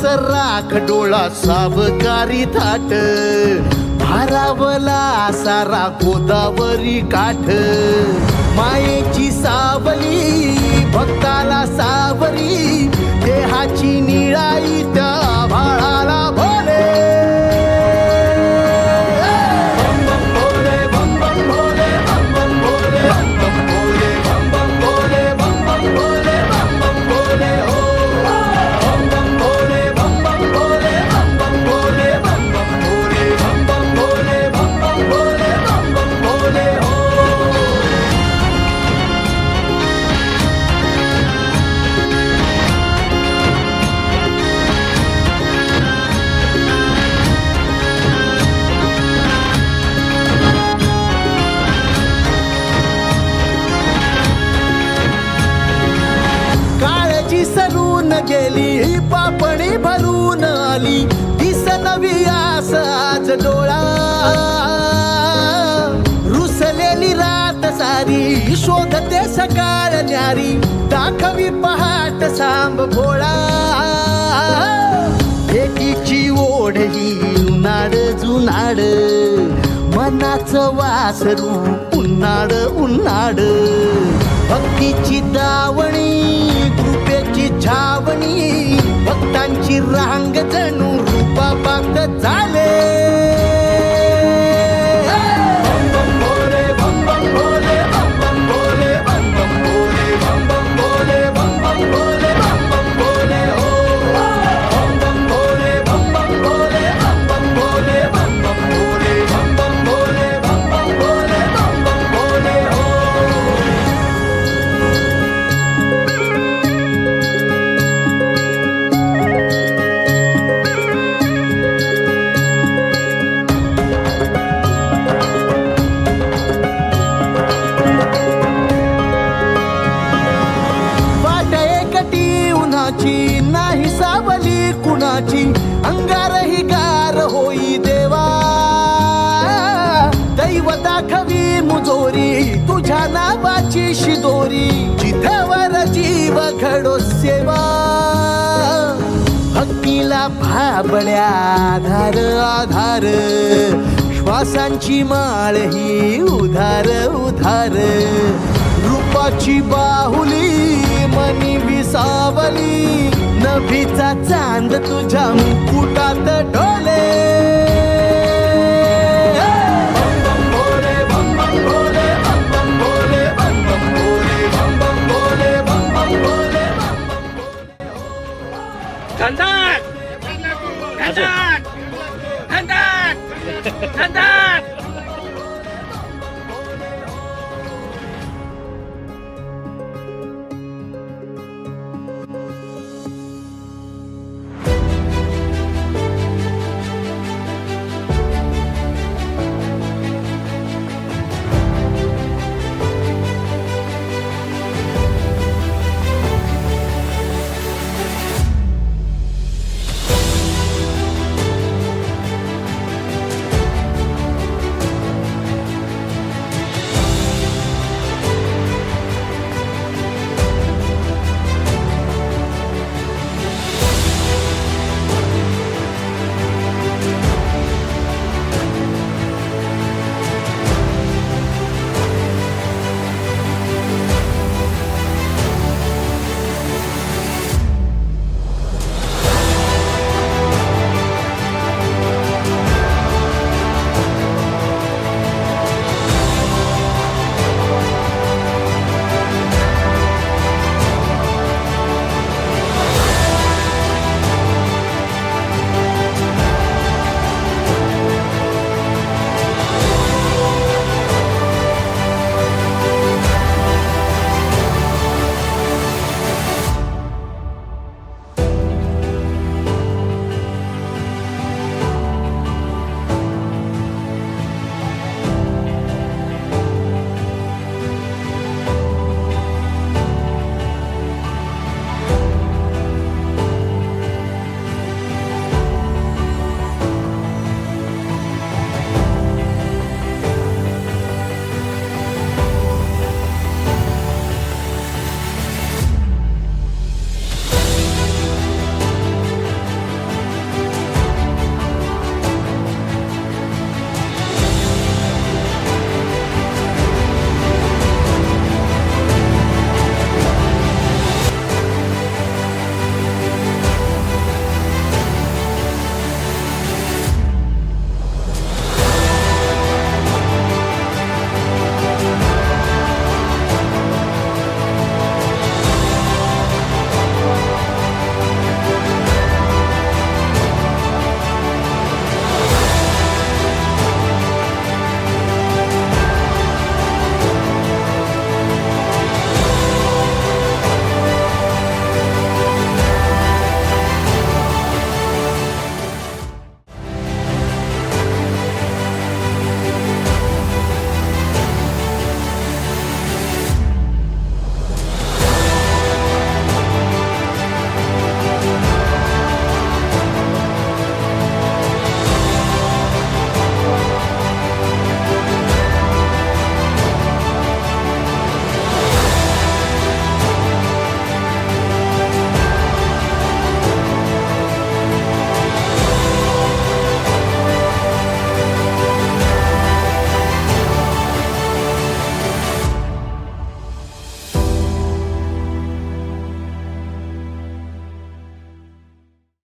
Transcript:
राख डोळा सावकारी थाट भारावला सारा गोदावरी काठ मायेची सावली भक्ताला सावरी देहाची निळाई त्या भाळाला भोले सरून गेली पापणी भरून आली दिस नवी आस आज डोळा रुसलेली रात सारी शोधते सकाळ न्यारी दाखवी पहाट सांब भोळा एकीची ओढ ही उन्हाळ जुनाड मनाचं वासरू उन्हाळ उन्हाळ भक्तीची दावणी कृपेची छावणी भक्तांची रांग जणू रूपा बांग झाले नाही सावली कुणाची अंगार ही गार होई देवा दैव दाखवी मुजोरी तुझ्या नावाची शिदोरी जिथवर जीव घडो सेवा भक्तीला भाबड्या आधार आधार श्वासांची माळ ही उधार उधार रूपाची बाहुली मनी विसावली नभीचा चांद तुझ्या मुकुटात डोले धनधान धनधान धनधान धनधान